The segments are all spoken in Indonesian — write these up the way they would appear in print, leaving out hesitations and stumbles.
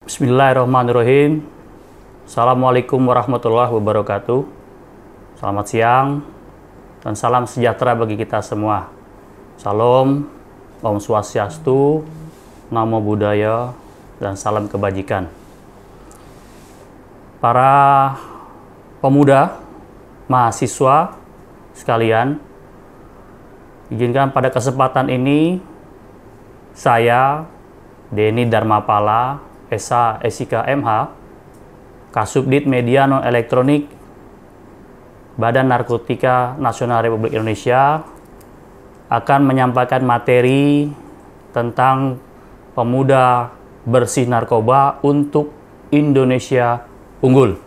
Bismillahirrahmanirrahim. Assalamualaikum warahmatullahi wabarakatuh. Selamat siang dan salam sejahtera bagi kita semua. Salam, Om Swastiastu, Namo Buddhaya, dan salam kebajikan. Para pemuda, mahasiswa sekalian, izinkan pada kesempatan ini saya, Denny Dharmapala, SIK MH, Kasubdit Media Non Elektronik, Badan Narkotika Nasional Republik Indonesia, akan menyampaikan materi tentang pemuda bersih narkoba untuk Indonesia unggul.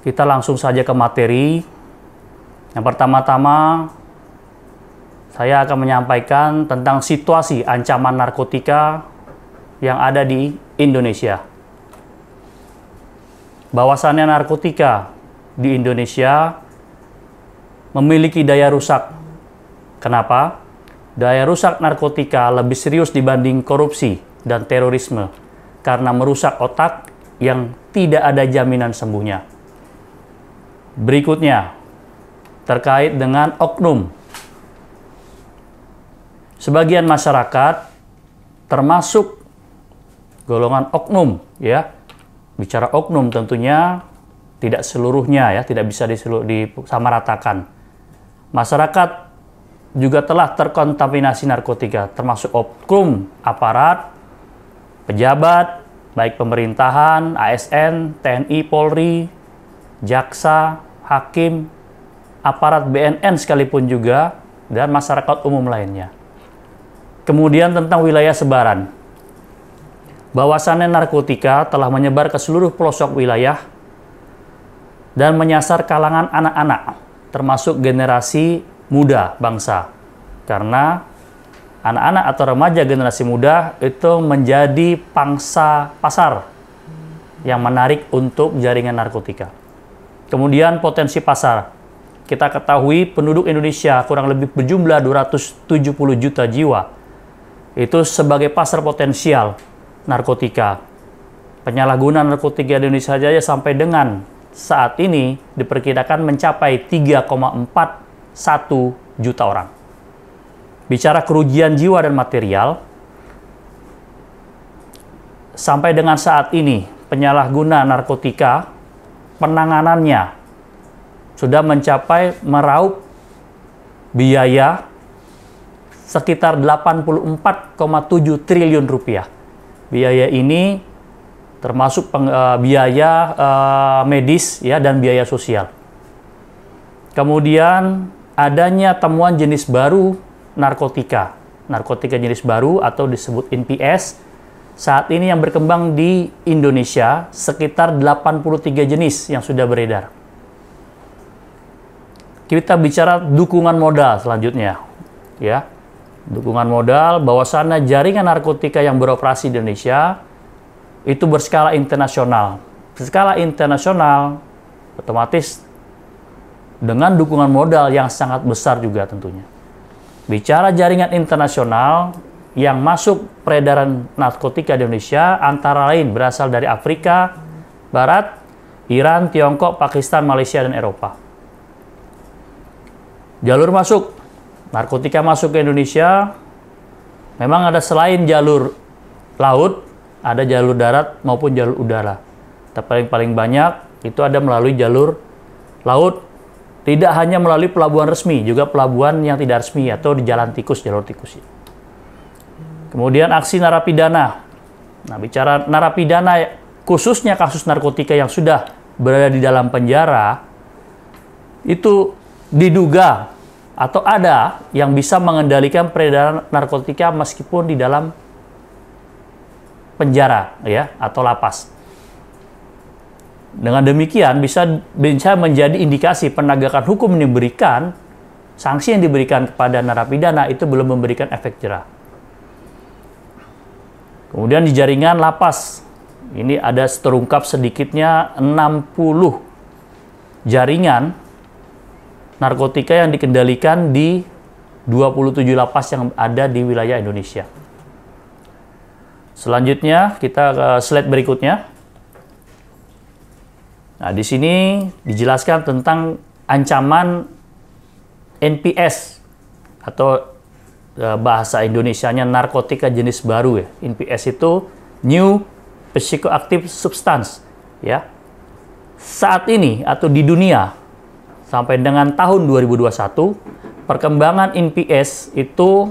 Kita langsung saja ke materi. Yang pertama-tama, saya akan menyampaikan tentang situasi ancaman narkotika yang ada di Indonesia. Bahwasannya narkotika di Indonesia memiliki daya rusak. Kenapa? Daya rusak narkotika lebih serius dibanding korupsi dan terorisme karena merusak otak yang tidak ada jaminan sembuhnya. Berikutnya, terkait dengan oknum. Sebagian masyarakat, termasuk golongan oknum, ya. Bicara oknum tentunya tidak seluruhnya, ya, tidak bisa disamaratakan. Masyarakat juga telah terkontaminasi narkotika, termasuk oknum aparat, pejabat, baik pemerintahan, ASN, TNI, Polri, jaksa, hakim, aparat BNN sekalipun juga, dan masyarakat umum lainnya. Kemudian tentang wilayah sebaran. Bahwasannya narkotika telah menyebar ke seluruh pelosok wilayah dan menyasar kalangan anak-anak, termasuk generasi muda bangsa. Karena anak-anak atau remaja generasi muda itu menjadi pangsa pasar yang menarik untuk jaringan narkotika. Kemudian potensi pasar. Kita ketahui penduduk Indonesia kurang lebih berjumlah 270 juta jiwa. Itu sebagai pasar potensial narkotika. Penyalahgunaan narkotika di Indonesia saja sampai dengan saat ini diperkirakan mencapai 3,41 juta orang. Bicara kerugian jiwa dan material, sampai dengan saat ini penyalahguna narkotika penanganannya sudah mencapai meraup biaya sekitar 84,7 triliun rupiah. Biaya ini termasuk biaya medis, ya, dan biaya sosial. Kemudian adanya temuan jenis baru narkotika jenis baru atau disebut NPS. Saat ini yang berkembang di Indonesia sekitar 83 jenis yang sudah beredar. Kita bicara dukungan modal selanjutnya, ya. Dukungan modal, bahwasannya jaringan narkotika yang beroperasi di Indonesia itu berskala internasional. Berskala internasional otomatis dengan dukungan modal yang sangat besar juga tentunya. Bicara jaringan internasional, yang masuk peredaran narkotika di Indonesia antara lain berasal dari Afrika Barat, Iran, Tiongkok, Pakistan, Malaysia, dan Eropa. Jalur masuk narkotika masuk ke Indonesia memang ada selain jalur laut, ada jalur darat maupun jalur udara. Tapi paling banyak itu ada melalui jalur laut. Tidak hanya melalui pelabuhan resmi, juga pelabuhan yang tidak resmi atau di jalan tikus, jalur tikus. Kemudian aksi narapidana. Nah, bicara narapidana, khususnya kasus narkotika yang sudah berada di dalam penjara, itu diduga atau ada yang bisa mengendalikan peredaran narkotika meskipun di dalam penjara, ya, atau lapas. Dengan demikian bisa menjadi indikasi penegakan hukum yang diberikan, sanksi yang diberikan kepada narapidana itu belum memberikan efek jera. Kemudian di jaringan lapas, ini ada terungkap sedikitnya 60 jaringan narkotika yang dikendalikan di 27 lapas yang ada di wilayah Indonesia. Selanjutnya kita ke slide berikutnya. Nah, di sini dijelaskan tentang ancaman NPS atau bahasa Indonesianya narkotika jenis baru ya. NPS itu New Psychoactive Substance ya. Saat ini atau di dunia sampai dengan tahun 2021 perkembangan NPS itu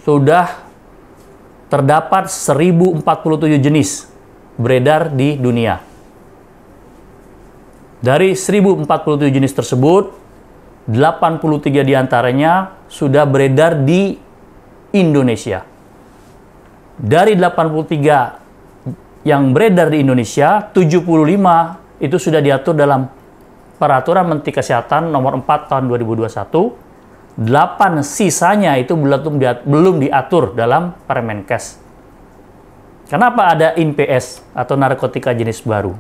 sudah terdapat 1047 jenis beredar di dunia. Dari 1047 jenis tersebut, 83 diantaranya sudah beredar di Indonesia. Dari 83 yang beredar di Indonesia, 75 itu sudah diatur dalam Peraturan Menteri Kesehatan Nomor 4 Tahun 2021. 8 sisanya itu belum diatur dalam Permenkes. Kenapa ada NPS atau narkotika jenis baru?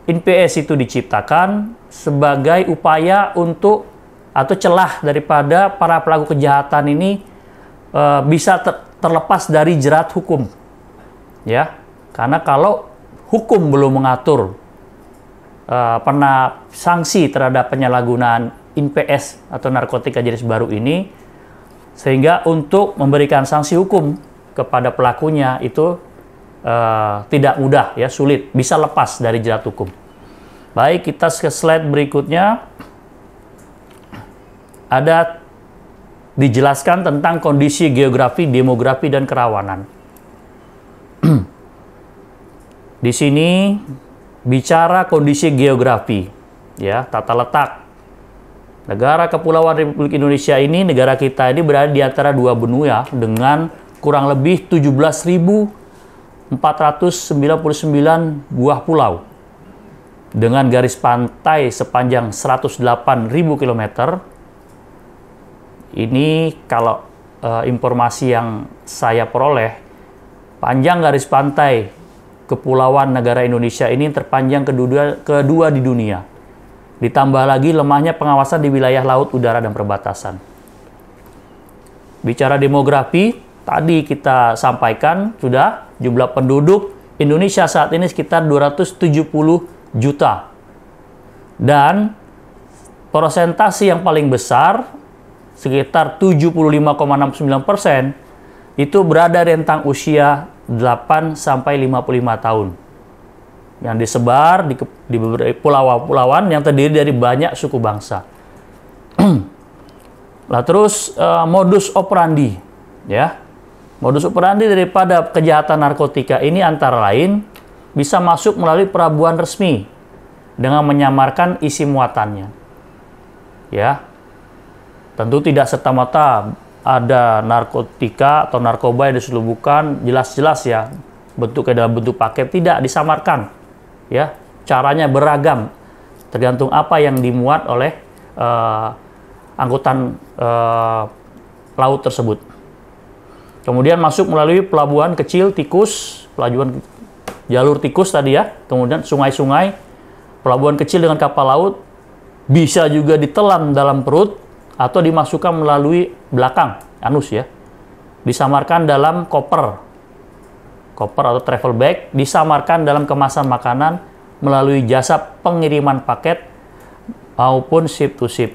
NPS itu diciptakan sebagai upaya untuk atau celah daripada para pelaku kejahatan ini bisa terlepas dari jerat hukum, ya. Karena kalau hukum belum mengatur sanksi terhadap penyalahgunaan NPS atau narkotika jenis baru ini, sehingga untuk memberikan sanksi hukum kepada pelakunya itu tidak mudah, ya, sulit, bisa lepas dari jerat hukum. Baik, kita ke slide berikutnya. Ada dijelaskan tentang kondisi geografi, demografi, dan kerawanan. Di sini bicara kondisi geografi, ya, tata letak. Negara Kepulauan Republik Indonesia ini, negara kita ini berada di antara dua benua dengan kurang lebih 17.499 buah pulau dengan garis pantai sepanjang 108.000 km. Ini kalau informasi yang saya peroleh, panjang garis pantai kepulauan negara Indonesia ini terpanjang kedua di dunia. Ditambah lagi lemahnya pengawasan di wilayah laut, udara, dan perbatasan. Bicara demografi, tadi kita sampaikan sudah jumlah penduduk Indonesia saat ini sekitar 270 juta. Dan persentase yang paling besar sekitar 75,69% itu berada rentang usia 8 sampai 55 tahun. Yang disebar di beberapa pulau-pulauan yang terdiri dari banyak suku bangsa. Lah terus modus operandi, ya. Modus operandi daripada kejahatan narkotika ini antara lain bisa masuk melalui pelabuhan resmi dengan menyamarkan isi muatannya. Ya. Tentu tidak serta-merta ada narkotika atau narkoba yang diselubungkan jelas-jelas, ya, bentuknya dalam bentuk paket, tidak disamarkan, ya. Caranya beragam tergantung apa yang dimuat oleh angkutan laut tersebut. Kemudian masuk melalui pelabuhan kecil tikus, pelabuhan jalur tikus tadi, ya, kemudian sungai-sungai, pelabuhan kecil dengan kapal laut, bisa juga ditelan dalam perut atau dimasukkan melalui belakang anus, ya, disamarkan dalam koper atau travel bag, disamarkan dalam kemasan makanan melalui jasa pengiriman paket maupun ship to ship.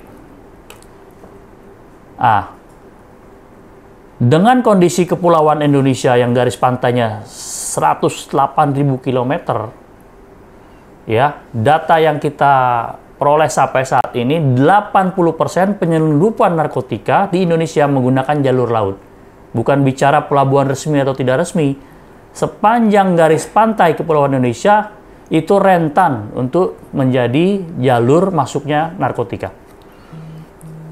Dengan kondisi kepulauan Indonesia yang garis pantainya 108.000 km, ya, data yang kita peroleh sampai saat ini 80% penyelundupan narkotika di Indonesia menggunakan jalur laut. Bukan bicara pelabuhan resmi atau tidak resmi. Sepanjang garis pantai Kepulauan Indonesia itu rentan untuk menjadi jalur masuknya narkotika.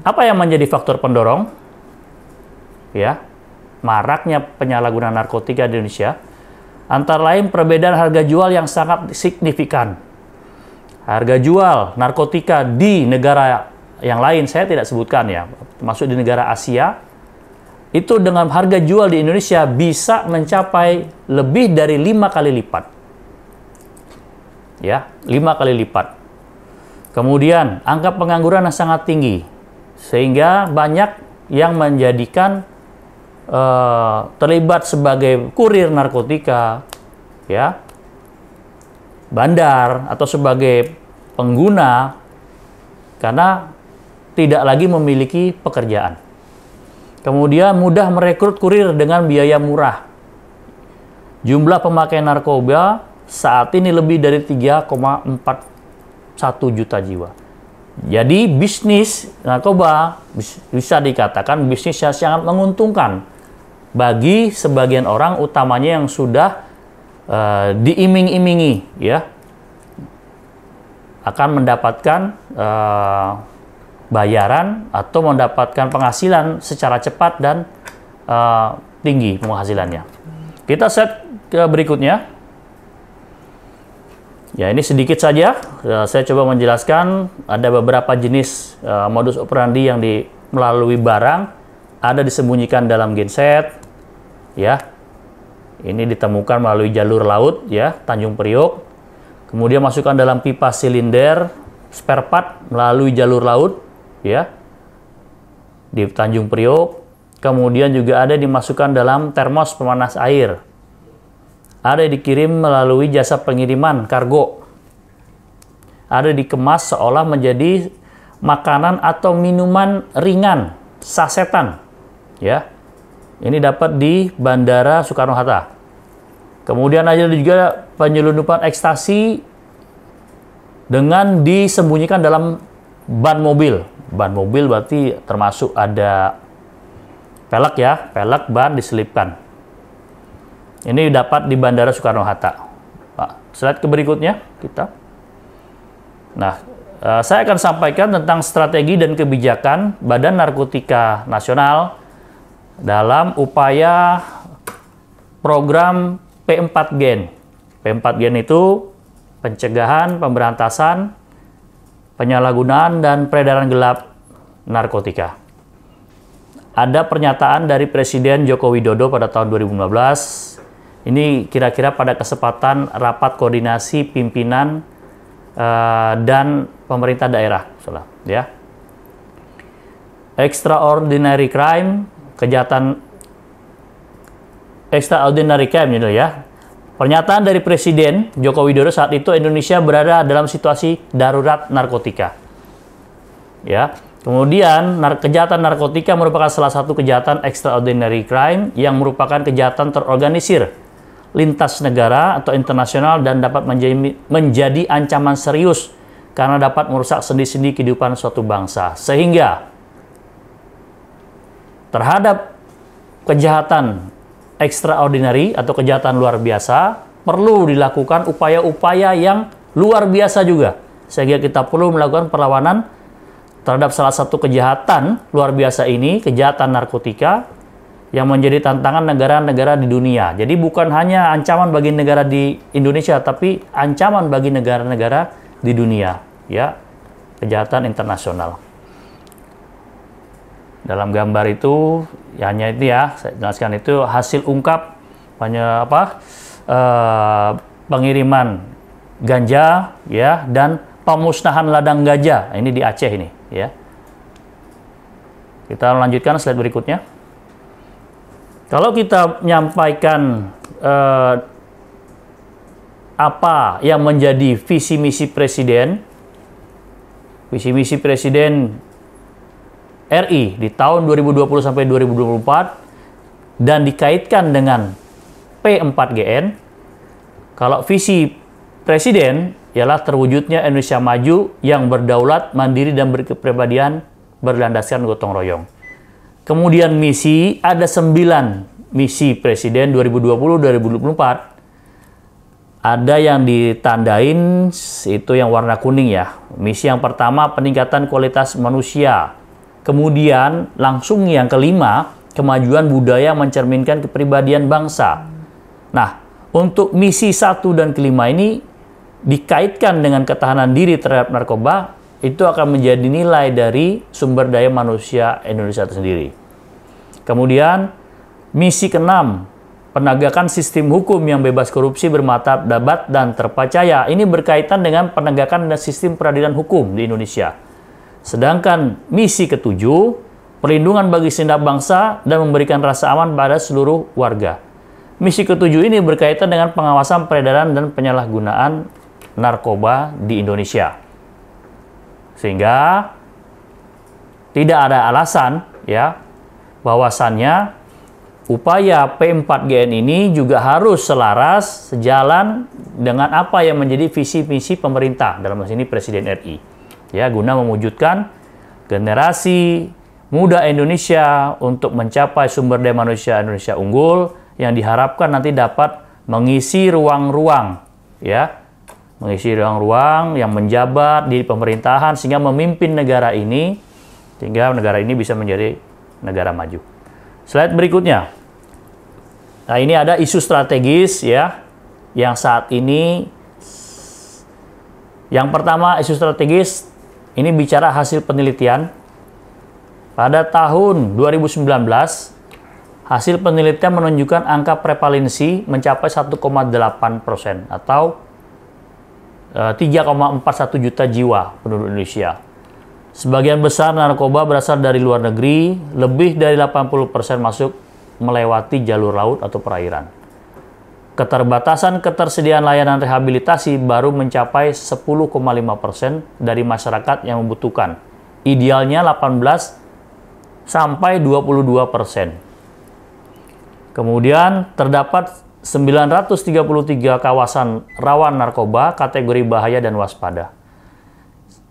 Apa yang menjadi faktor pendorong? Ya, maraknya penyalahgunaan narkotika di Indonesia. Antara lain perbedaan harga jual yang sangat signifikan. Harga jual narkotika di negara yang lain saya tidak sebutkan, ya, termasuk di negara Asia, itu dengan harga jual di Indonesia bisa mencapai lebih dari 5 kali lipat. Ya, 5 kali lipat. Kemudian angka pengangguran yang sangat tinggi, sehingga banyak yang menjadikan terlibat sebagai kurir narkotika, ya, bandar, atau sebagai pengguna karena tidak lagi memiliki pekerjaan. Kemudian mudah merekrut kurir dengan biaya murah. Jumlah pemakai narkoba saat ini lebih dari 3,41 juta jiwa. Jadi bisnis narkoba bisa dikatakan bisnis yang sangat menguntungkan bagi sebagian orang, utamanya yang sudah diiming-imingi, ya, akan mendapatkan bayaran atau mendapatkan penghasilan secara cepat dan tinggi penghasilannya. Kita set ke berikutnya. Ya, ini sedikit saja. Saya coba menjelaskan ada beberapa jenis modus operandi yang melalui barang ada disembunyikan dalam genset, ya. Ini ditemukan melalui jalur laut, ya, Tanjung Priok. Kemudian masukkan dalam pipa silinder spare part melalui jalur laut, ya, di Tanjung Priok. Kemudian juga ada dimasukkan dalam termos pemanas air. Ada dikirim melalui jasa pengiriman kargo. Ada dikemas seolah menjadi makanan atau minuman ringan, sasetan, ya. Ini dapat di Bandara Soekarno-Hatta. Kemudian ada juga penyelundupan ekstasi dengan disembunyikan dalam ban mobil. Ban mobil berarti termasuk ada pelek, ya, pelek ban diselipkan. Ini dapat di Bandara Soekarno-Hatta. Pak, slide ke berikutnya kita. Nah, saya akan sampaikan tentang strategi dan kebijakan Badan Narkotika Nasional dalam upaya program P4GN. P4GN itu pencegahan, pemberantasan, penyalahgunaan, dan peredaran gelap narkotika. Ada pernyataan dari Presiden Joko Widodo pada tahun 2015. Ini kira-kira pada kesempatan rapat koordinasi pimpinan dan pemerintah daerah, ya. Extraordinary crime, kejahatan extraordinary crime, gitu, ya. Pernyataan dari Presiden Joko Widodo saat itu Indonesia berada dalam situasi darurat narkotika, ya. Kemudian kejahatan narkotika merupakan salah satu kejahatan extraordinary crime yang merupakan kejahatan terorganisir lintas negara atau internasional dan dapat menjadi ancaman serius karena dapat merusak sendi-sendi kehidupan suatu bangsa. Sehingga terhadap kejahatan extraordinary atau kejahatan luar biasa perlu dilakukan upaya-upaya yang luar biasa juga. Sehingga kita perlu melakukan perlawanan terhadap salah satu kejahatan luar biasa ini, kejahatan narkotika, yang menjadi tantangan negara-negara di dunia. Jadi bukan hanya ancaman bagi negara di Indonesia, tapi ancaman bagi negara-negara di dunia, ya, kejahatan internasional. Dalam gambar itu, ya, hanya itu, ya, saya jelaskan itu hasil ungkap pengiriman ganja, ya, dan pemusnahan ladang ganja. Ini di Aceh ini, ya. Kita lanjutkan slide berikutnya. Kalau kita menyampaikan apa yang menjadi visi misi Presiden RI di tahun 2020 sampai 2024 dan dikaitkan dengan P4GN, kalau visi Presiden ialah terwujudnya Indonesia maju yang berdaulat, mandiri, dan berkepribadian berlandaskan gotong royong. Kemudian misi, ada 9 misi Presiden 2020-2024. Ada yang ditandain, itu yang warna kuning, ya. Misi yang pertama, peningkatan kualitas manusia. Kemudian langsung yang kelima, kemajuan budaya mencerminkan kepribadian bangsa. Nah, untuk misi 1 dan kelima ini dikaitkan dengan ketahanan diri terhadap narkoba, itu akan menjadi nilai dari sumber daya manusia Indonesia itu sendiri. Kemudian, misi ke-6, penegakan sistem hukum yang bebas korupsi, bermartabat, dan terpercaya. Ini berkaitan dengan penegakan dan sistem peradilan hukum di Indonesia. Sedangkan misi ketujuh, perlindungan bagi segenap bangsa dan memberikan rasa aman pada seluruh warga. Misi ketujuh ini berkaitan dengan pengawasan peredaran dan penyalahgunaan narkoba di Indonesia. Sehingga tidak ada alasan ya bahwasannya upaya P4GN ini juga harus selaras sejalan dengan apa yang menjadi visi misi pemerintah, dalam hal ini Presiden RI. Ya, guna mewujudkan generasi muda Indonesia untuk mencapai sumber daya manusia Indonesia unggul yang diharapkan nanti dapat mengisi ruang-ruang ya, mengisi ruang-ruang yang menjabat di pemerintahan sehingga memimpin negara ini sehingga negara ini bisa menjadi negara maju. Slide berikutnya. Nah, ini ada isu strategis ya yang saat ini. Yang pertama, isu strategis ini bicara hasil penelitian. Pada tahun 2019 hasil penelitian menunjukkan angka prevalensi mencapai 1,8% atau 3,41 juta jiwa penduduk Indonesia. Sebagian besar narkoba berasal dari luar negeri, lebih dari 80% masuk melewati jalur laut atau perairan. Keterbatasan ketersediaan layanan rehabilitasi baru mencapai 10,5% dari masyarakat yang membutuhkan. Idealnya 18 sampai 22%. Kemudian terdapat 933 kawasan rawan narkoba kategori bahaya dan waspada.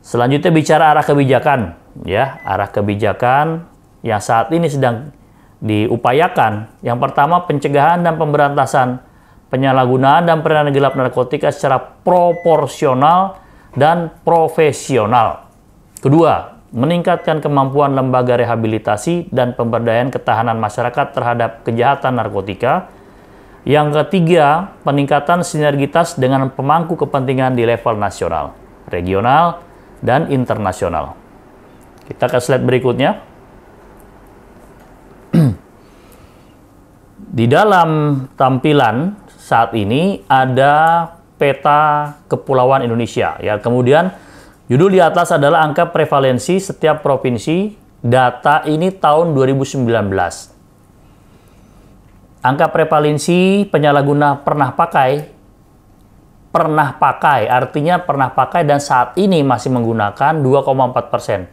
Selanjutnya bicara arah kebijakan, ya, arah kebijakan yang saat ini sedang diupayakan. Yang pertama, pencegahan dan pemberantasan penyalahgunaan dan peredaran gelap narkotika secara proporsional dan profesional. Kedua, meningkatkan kemampuan lembaga rehabilitasi dan pemberdayaan ketahanan masyarakat terhadap kejahatan narkotika. Yang ketiga, peningkatan sinergitas dengan pemangku kepentingan di level nasional, regional, dan internasional. Kita ke slide berikutnya. Di dalam tampilan saat ini ada peta kepulauan Indonesia. Ya, kemudian judul di atas adalah angka prevalensi setiap provinsi. Data ini tahun 2019. Angka prevalensi penyalahguna pernah pakai artinya pernah pakai dan saat ini masih menggunakan 2,4%.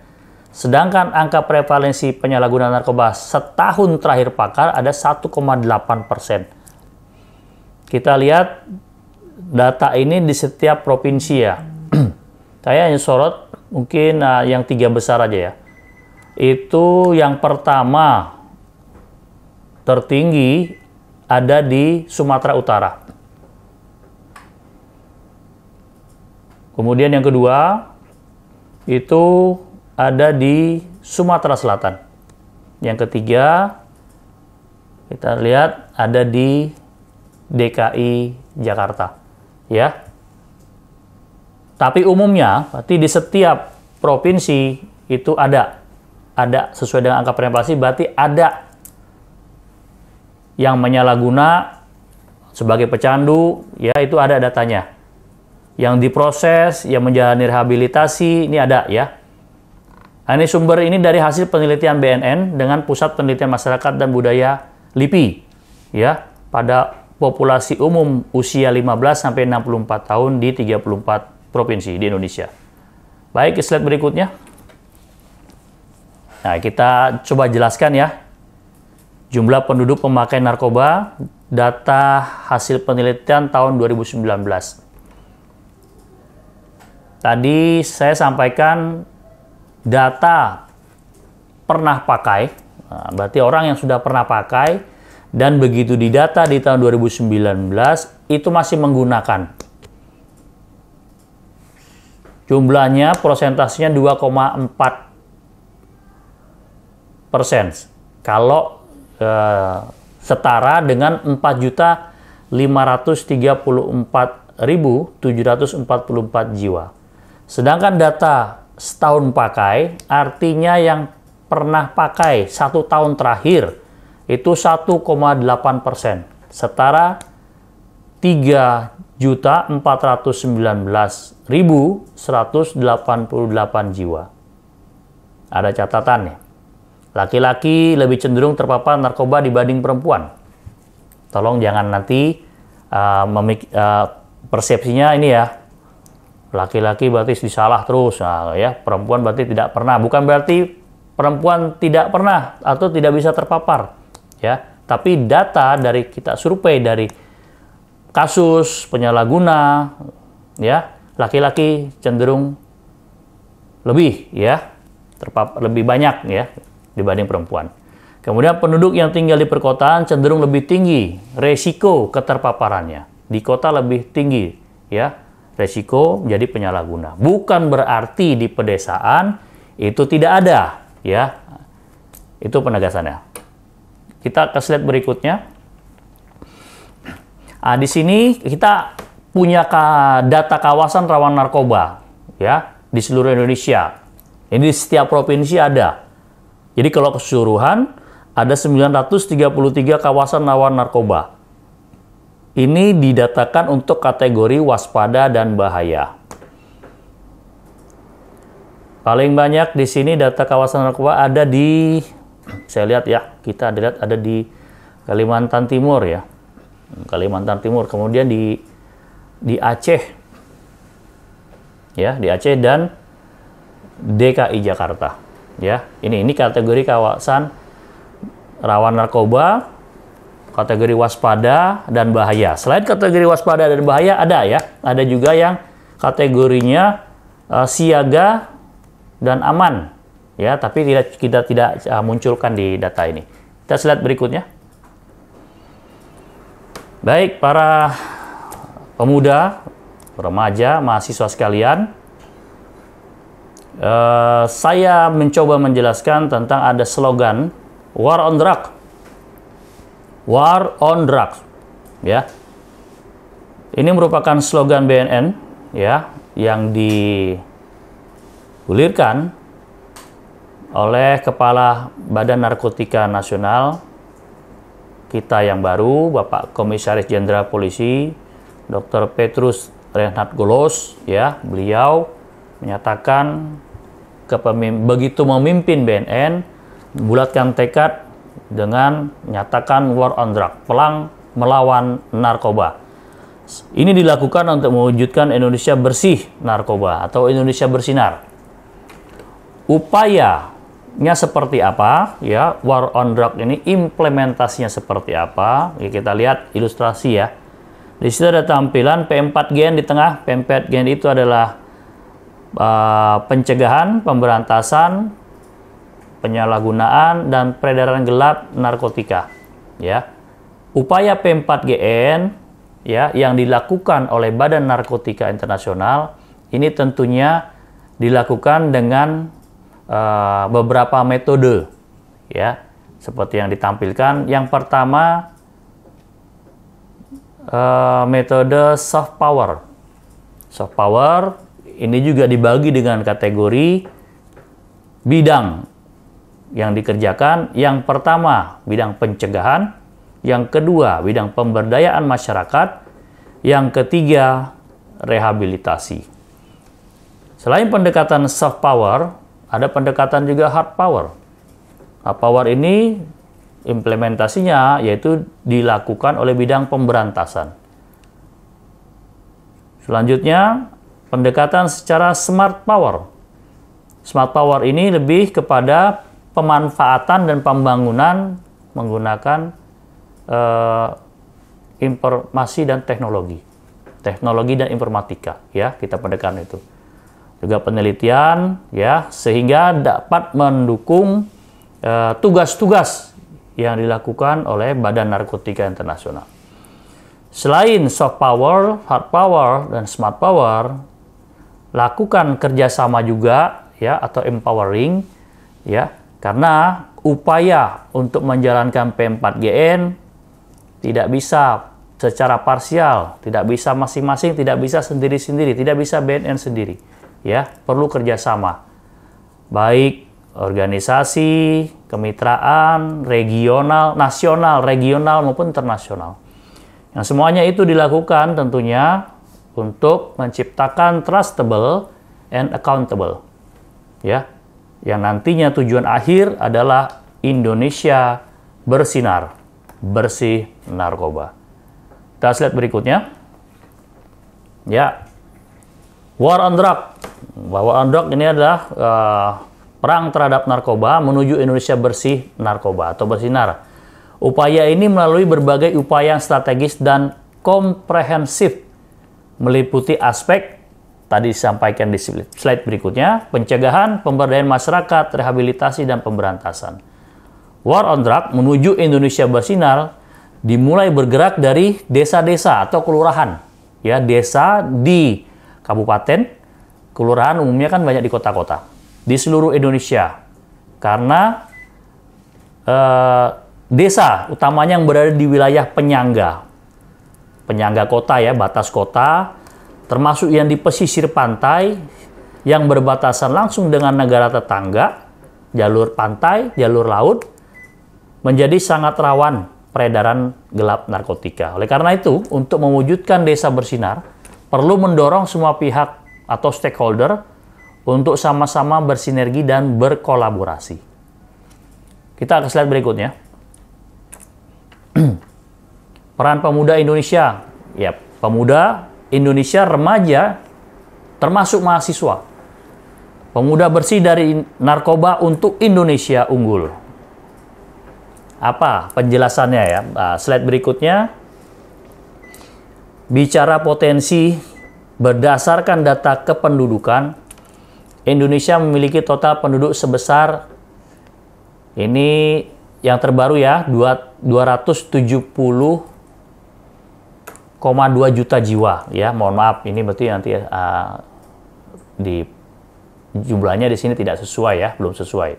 Sedangkan angka prevalensi penyalahgunaan narkoba setahun terakhir pakai ada 1,8%. Kita lihat data ini di setiap provinsi ya. Saya hanya sorot mungkin yang 3 besar aja ya. Itu yang pertama tertinggi ada di Sumatera Utara. Kemudian yang kedua itu ada di Sumatera Selatan. Yang ketiga kita lihat ada di DKI Jakarta. Ya. Tapi umumnya berarti di setiap provinsi itu ada sesuai dengan angka prevalensi, berarti ada yang menyalahguna sebagai pecandu, ya itu ada datanya. Yang diproses, yang menjalani rehabilitasi, ini ada ya. Nah, ini sumber ini dari hasil penelitian BNN dengan Pusat Penelitian Masyarakat dan Budaya LIPI ya, pada populasi umum usia 15 sampai 64 tahun di 34 provinsi di Indonesia. Baik, slide berikutnya. Nah, kita coba jelaskan ya. Jumlah penduduk pemakai narkoba, data hasil penelitian tahun 2019. Tadi saya sampaikan data pernah pakai, nah, berarti orang yang sudah pernah pakai, dan begitu didata di tahun 2019, itu masih menggunakan. Jumlahnya, prosentasenya 2,4%. Kalau setara dengan 4.534.744 jiwa. Sedangkan data setahun pakai, artinya yang pernah pakai 1 tahun terakhir, itu 1,8%. setara 3.419.188 jiwa. Ada catatannya. Laki-laki lebih cenderung terpapar narkoba dibanding perempuan. Tolong jangan nanti persepsinya ini ya, laki-laki berarti disalah terus, nah, ya perempuan berarti tidak pernah. Bukan berarti perempuan tidak pernah atau tidak bisa terpapar, ya. Tapi data dari kita survei dari kasus penyalahguna, ya, laki-laki cenderung lebih, ya, lebih banyak, ya, dibanding perempuan. Kemudian penduduk yang tinggal di perkotaan cenderung lebih tinggi resiko keterpaparannya. Di kota lebih tinggi, ya, resiko menjadi penyalahguna. Bukan berarti di pedesaan itu tidak ada, ya. Itu penegasannya. Kita ke slide berikutnya. Di sini kita punya data kawasan rawan narkoba, ya, di seluruh Indonesia. Ini di setiap provinsi ada. Jadi kalau keseluruhan ada 933 kawasan rawan narkoba. Ini didatakan untuk kategori waspada dan bahaya. Paling banyak di sini data kawasan narkoba ada di, saya lihat ya, kita lihat ada di Kalimantan Timur ya. Kalimantan Timur, kemudian di Aceh. Ya, di Aceh dan DKI Jakarta. Ya, ini kategori kawasan rawan narkoba, kategori waspada dan bahaya. Selain kategori waspada dan bahaya ada ya, ada juga yang kategorinya siaga dan aman, ya. Tapi kita tidak munculkan di data ini. Kita slide berikutnya. Baik, para pemuda, remaja, mahasiswa sekalian, saya mencoba menjelaskan tentang ada slogan War on Drugs. War on Drugs. Ya. Ini merupakan slogan BNN ya, yang digulirkan oleh Kepala Badan Narkotika Nasional kita yang baru, Bapak Komisaris Jenderal Polisi Dr. Petrus Reinhard Golos, ya. Beliau menyatakan begitu memimpin BNN bulatkan tekad dengan menyatakan war on drug, perang melawan narkoba. Ini dilakukan untuk mewujudkan Indonesia bersih narkoba atau Indonesia bersinar. Upayanya seperti apa? Ya, war on drug ini implementasinya seperti apa? Ya, kita lihat ilustrasi ya. Di situ ada tampilan P4GN di tengah. P4GN itu adalah pencegahan, pemberantasan penyalahgunaan dan peredaran gelap narkotika, ya. Upaya P4GN ya yang dilakukan oleh Badan Narkotika Internasional ini tentunya dilakukan dengan beberapa metode, ya, seperti yang ditampilkan. Yang pertama metode soft power. Soft power ini juga dibagi dengan kategori bidang yang dikerjakan. Yang pertama, bidang pencegahan. Yang kedua, bidang pemberdayaan masyarakat. Yang ketiga, rehabilitasi. Selain pendekatan soft power, ada pendekatan juga hard power. Hard power ini implementasinya yaitu dilakukan oleh bidang pemberantasan. Selanjutnya, pendekatan secara smart power. Smart power ini lebih kepada pemanfaatan dan pembangunan menggunakan informasi dan teknologi dan informatika, ya, kita pendekatan itu. Juga penelitian, ya, sehingga dapat mendukung tugas-tugas yang dilakukan oleh Badan Narkotika Internasional. Selain soft power, hard power, dan smart power, lakukan kerjasama juga, ya, atau empowering, ya. Karena upaya untuk menjalankan P4GN tidak bisa secara parsial, tidak bisa masing-masing, tidak bisa sendiri-sendiri, tidak bisa BNN sendiri. Ya, perlu kerjasama. Baik organisasi, kemitraan, regional, nasional, regional maupun internasional. Nah, semuanya itu dilakukan tentunya untuk menciptakan trustable and accountable. Ya. Yang nantinya tujuan akhir adalah Indonesia bersinar, bersih narkoba. Kita slide berikutnya. Ya. War on drug. War on drug ini adalah perang terhadap narkoba menuju Indonesia bersih narkoba atau bersinar. Upaya ini melalui berbagai upaya yang strategis dan komprehensif, meliputi aspek tadi disampaikan di slide berikutnya, pencegahan, pemberdayaan masyarakat, rehabilitasi, dan pemberantasan. War on drug menuju Indonesia bersinar dimulai bergerak dari desa-desa atau kelurahan. Ya, desa di kabupaten, kelurahan umumnya kan banyak di kota-kota. Di seluruh Indonesia. Karena desa utamanya yang berada di wilayah penyangga. Penyangga kota ya, batas kota, termasuk yang di pesisir pantai, yang berbatasan langsung dengan negara tetangga, jalur pantai, jalur laut, menjadi sangat rawan peredaran gelap narkotika. Oleh karena itu, untuk mewujudkan desa bersinar, perlu mendorong semua pihak atau stakeholder untuk sama-sama bersinergi dan berkolaborasi. Kita ke slide berikutnya. Peran pemuda Indonesia. Ya, pemuda Indonesia remaja termasuk mahasiswa. Pemuda bersih dari narkoba untuk Indonesia unggul. Apa penjelasannya ya? Nah, slide berikutnya. Bicara potensi berdasarkan data kependudukan, Indonesia memiliki total penduduk sebesar, ini yang terbaru ya, 270,2 juta jiwa ya. Mohon maaf, ini berarti nanti di jumlahnya di sini tidak sesuai ya, belum sesuai.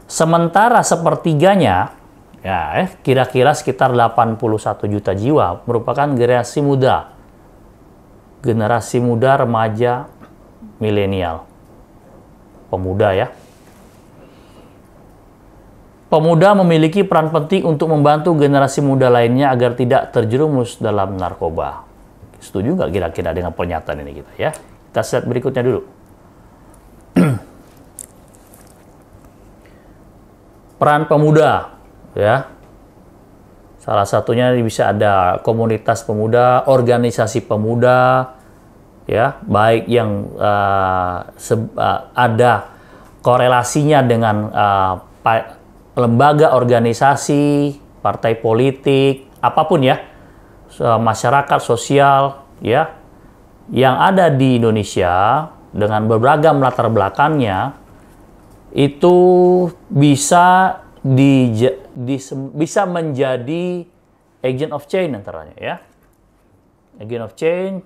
Sementara sepertiganya ya kira-kira sekitar 81 juta jiwa merupakan generasi muda. Generasi muda, remaja, milenial. Pemuda ya. Pemuda memiliki peran penting untuk membantu generasi muda lainnya agar tidak terjerumus dalam narkoba. Setuju nggak kira-kira dengan pernyataan ini kita ya? Kita slide berikutnya dulu. Peran pemuda ya. Salah satunya bisa ada komunitas pemuda, organisasi pemuda, ya, baik yang ada korelasinya dengan lembaga, organisasi, partai politik, apapun ya, masyarakat sosial, ya, yang ada di Indonesia dengan beragam latar belakangnya, itu bisa bisa menjadi agent of change antaranya ya. Agent of change,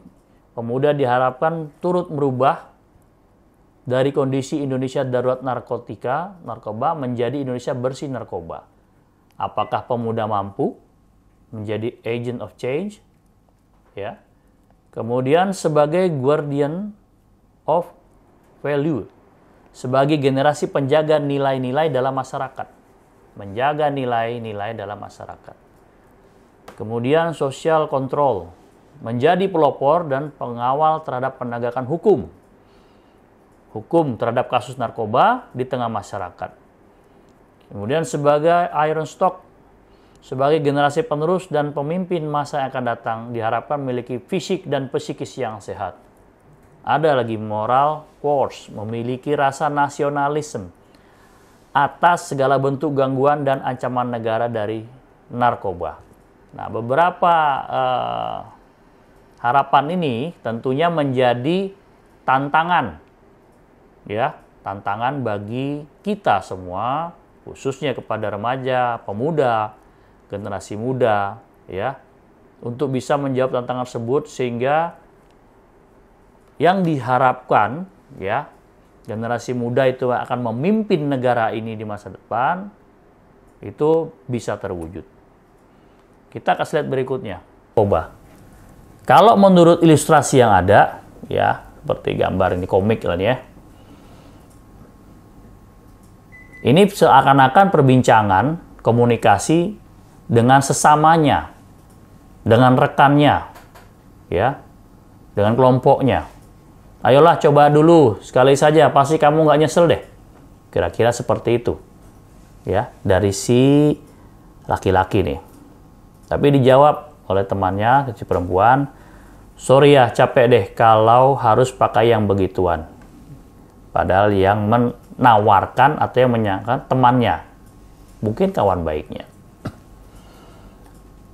pemuda diharapkan turut merubah dari kondisi Indonesia darurat narkoba menjadi Indonesia bersih narkoba. Apakah pemuda mampu menjadi agent of change? Ya. Kemudian sebagai guardian of value, sebagai generasi penjaga nilai-nilai dalam masyarakat. Menjaga nilai-nilai dalam masyarakat. Kemudian social control, menjadi pelopor dan pengawal terhadap penegakan hukum. Hukum terhadap kasus narkoba di tengah masyarakat. Kemudian sebagai iron stock, sebagai generasi penerus dan pemimpin masa yang akan datang, diharapkan memiliki fisik dan psikis yang sehat. Ada lagi moral force, memiliki rasa nasionalisme atas segala bentuk gangguan dan ancaman negara dari narkoba. Nah, beberapa harapan ini tentunya menjadi tantangan, ya, tantangan bagi kita semua, khususnya kepada remaja, pemuda, generasi muda, ya, untuk bisa menjawab tantangan tersebut sehingga yang diharapkan, ya, generasi muda itu akan memimpin negara ini di masa depan, itu bisa terwujud. Kita ke slide berikutnya. Coba. Kalau menurut ilustrasi yang ada, ya, seperti gambar ini komik lah ya. Ini seakan-akan perbincangan komunikasi dengan sesamanya. dengan rekannya, ya, dengan kelompoknya. Ayolah coba dulu sekali saja, pasti kamu nggak nyesel deh. Kira-kira seperti itu, ya, dari si laki-laki nih. Tapi dijawab oleh temannya, si perempuan, sorry ya, capek deh kalau harus pakai yang begituan. Padahal yang menawarkan atau yang menyangka temannya, mungkin kawan baiknya.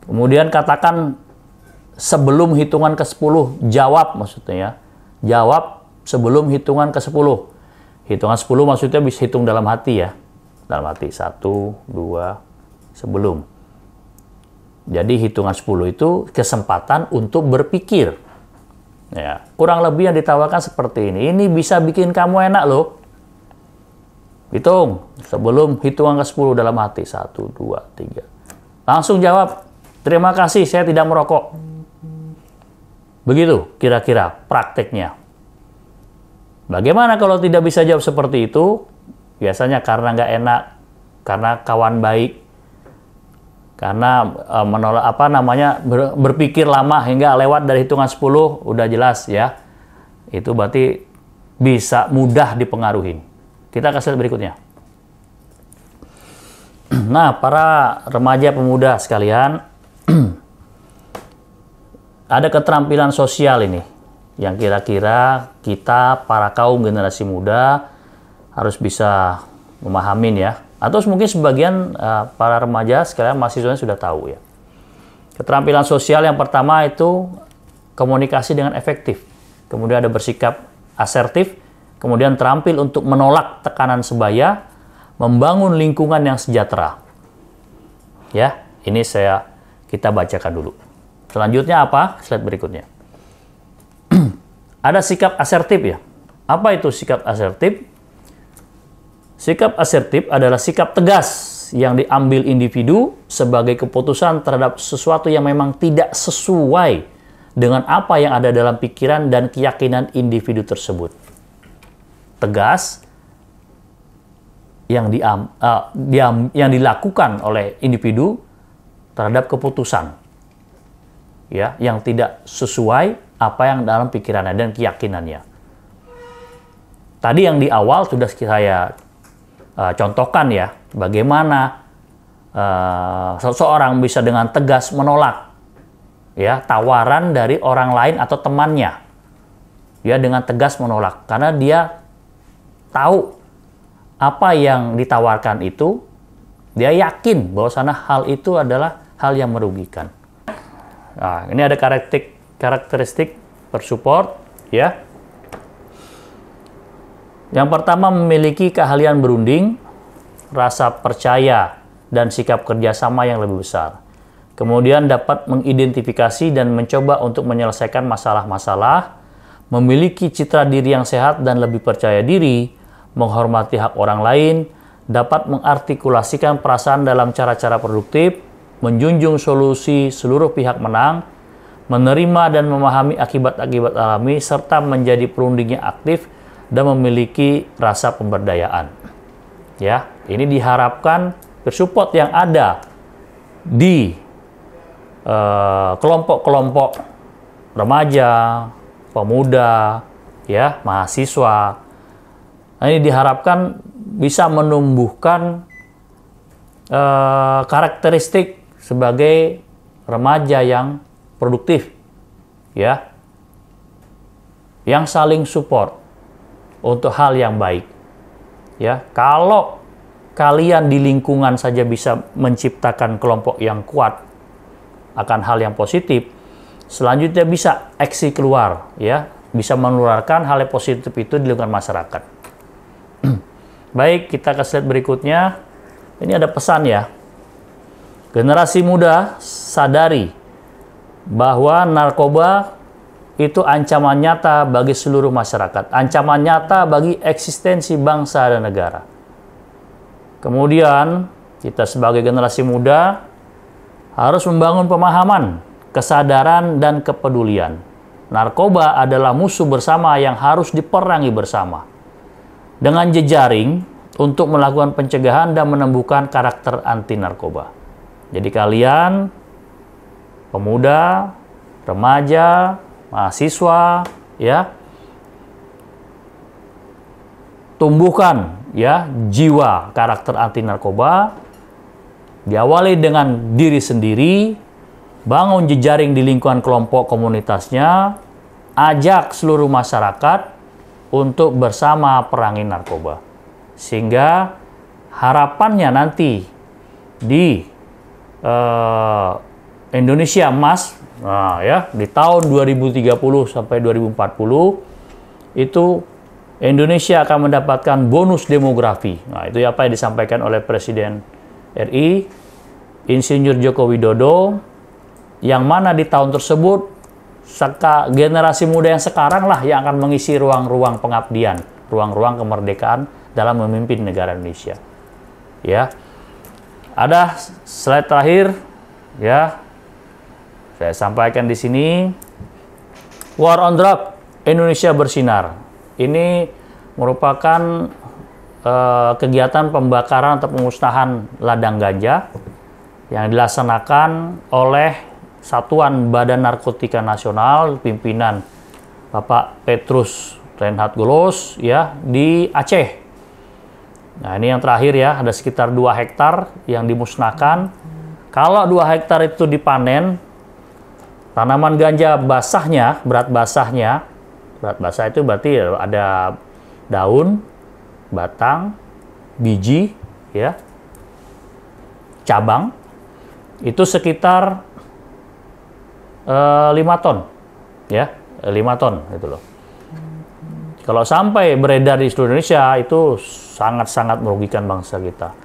Kemudian katakan sebelum hitungan ke-10, jawab maksudnya ya. Jawab sebelum hitungan ke-10. Hitungan 10 maksudnya bisa hitung dalam hati ya. Dalam hati, 1, 2, sebelum. Jadi hitungan 10 itu kesempatan untuk berpikir. Ya, kurang lebih yang ditawarkan seperti ini. Ini bisa bikin kamu enak loh. Hitung sebelum hitungan ke-10 dalam hati. 1, 2, 3. Langsung jawab, terima kasih, saya tidak merokok. Begitu kira-kira prakteknya. Bagaimana kalau tidak bisa jawab seperti itu? Biasanya karena nggak enak, karena kawan baik, karena menolak berpikir lama hingga lewat dari hitungan 10 udah jelas ya. Itu berarti bisa mudah dipengaruhi. Kita ke slide berikutnya. Nah, para remaja pemuda sekalian, ada keterampilan sosial ini yang kira-kira kita para kaum generasi muda harus bisa memahamin ya. Atau mungkin sebagian para remaja sekalian mahasiswanya sudah tahu ya. Keterampilan sosial yang pertama itu komunikasi dengan efektif. Kemudian ada bersikap asertif. Kemudian terampil untuk menolak tekanan sebaya. Membangun lingkungan yang sejahtera. Ya, ini kita bacakan dulu. Selanjutnya apa? Slide berikutnya. Ada sikap asertif ya. Apa itu sikap asertif? Sikap asertif adalah sikap tegas yang diambil individu sebagai keputusan terhadap sesuatu yang memang tidak sesuai dengan apa yang ada dalam pikiran dan keyakinan individu tersebut. Tegas yang dilakukan oleh individu terhadap keputusan ya, yang tidak sesuai apa yang dalam pikirannya dan keyakinannya. Tadi yang di awal sudah saya contohkan ya, bagaimana seseorang bisa dengan tegas menolak ya tawaran dari orang lain atau temannya. Dia dengan tegas menolak karena dia tahu apa yang ditawarkan itu, dia yakin bahwasanya hal itu adalah hal yang merugikan. Nah, ini ada karakteristik bersupport ya. Yang pertama, memiliki keahlian berunding, rasa percaya, dan sikap kerjasama yang lebih besar. Kemudian dapat mengidentifikasi dan mencoba untuk menyelesaikan masalah-masalah, memiliki citra diri yang sehat dan lebih percaya diri, menghormati hak orang lain, dapat mengartikulasikan perasaan dalam cara-cara produktif, menjunjung solusi seluruh pihak menang, menerima dan memahami akibat-akibat alami, serta menjadi perunding yang aktif, dan memiliki rasa pemberdayaan. Ya, ini diharapkan bersupport yang ada di kelompok-kelompok remaja, pemuda, ya, mahasiswa. Nah, ini diharapkan bisa menumbuhkan karakteristik sebagai remaja yang produktif, ya, yang saling support untuk hal yang baik. Ya, kalau kalian di lingkungan saja bisa menciptakan kelompok yang kuat akan hal yang positif, selanjutnya bisa aksi keluar, ya, bisa menularkan hal yang positif itu di lingkungan masyarakat. Baik, kita ke slide berikutnya. Ini ada pesan ya. Generasi muda sadari bahwa narkoba itu ancaman nyata bagi seluruh masyarakat, ancaman nyata bagi eksistensi bangsa dan negara. Kemudian, kita sebagai generasi muda harus membangun pemahaman, kesadaran, dan kepedulian. Narkoba adalah musuh bersama yang harus diperangi bersama. Dengan jejaring untuk melakukan pencegahan dan menumbuhkan karakter anti narkoba. Jadi kalian pemuda, remaja, mahasiswa, ya, tumbuhkan ya jiwa karakter anti narkoba, diawali dengan diri sendiri, bangun jejaring di lingkungan kelompok komunitasnya, ajak seluruh masyarakat untuk bersama perangi narkoba. Sehingga harapannya nanti di Indonesia Emas, nah ya, di tahun 2030 sampai 2040 itu Indonesia akan mendapatkan bonus demografi. Nah, itu apa yang disampaikan oleh Presiden RI Insinyur Joko Widodo, yang mana di tahun tersebut generasi muda yang sekarang lah yang akan mengisi ruang-ruang pengabdian, ruang-ruang kemerdekaan dalam memimpin negara Indonesia. Ya. Ada slide terakhir, ya. Saya sampaikan di sini. War on Drug, Indonesia bersinar. Ini merupakan kegiatan pembakaran atau pemusnahan ladang ganja yang dilaksanakan oleh Satuan Badan Narkotika Nasional, pimpinan Bapak Petrus Reinhard Golos, ya, di Aceh. Nah, ini yang terakhir ya, ada sekitar 2 hektar yang dimusnahkan. Kalau 2 hektar itu dipanen, tanaman ganja basahnya, berat basah itu berarti ada daun, batang, biji, ya, cabang, itu sekitar 5 ton, ya, 5 ton gitu loh. Kalau sampai beredar di seluruh Indonesia, itu sangat-sangat merugikan bangsa kita.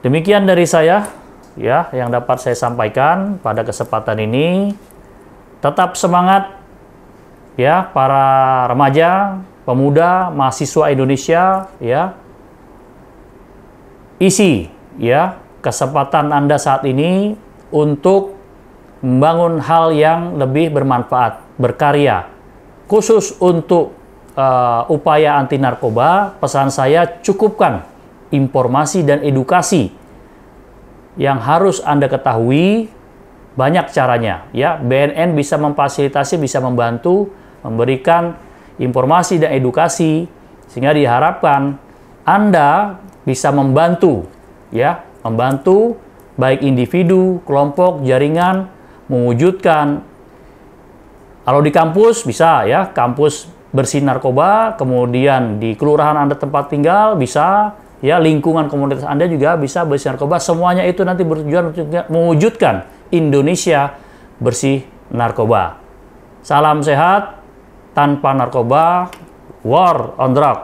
Demikian dari saya, ya, yang dapat saya sampaikan pada kesempatan ini. Tetap semangat, ya, para remaja, pemuda, mahasiswa Indonesia, ya. Isi, ya, kesempatan Anda saat ini untuk membangun hal yang lebih bermanfaat, berkarya. Khusus untuk upaya anti narkoba, pesan saya, cukupkan informasi dan edukasi yang harus Anda ketahui. Banyak caranya, ya. BNN bisa memfasilitasi, bisa membantu, memberikan informasi dan edukasi, sehingga diharapkan Anda bisa membantu, ya, membantu baik individu, kelompok, jaringan, mewujudkan. Kalau di kampus bisa, ya, kampus bersih narkoba, kemudian di kelurahan Anda tempat tinggal bisa, ya, lingkungan komunitas Anda juga bisa bersih narkoba. Semuanya itu nanti bertujuan untuk mewujudkan Indonesia bersih narkoba. Salam sehat tanpa narkoba. War on Drug.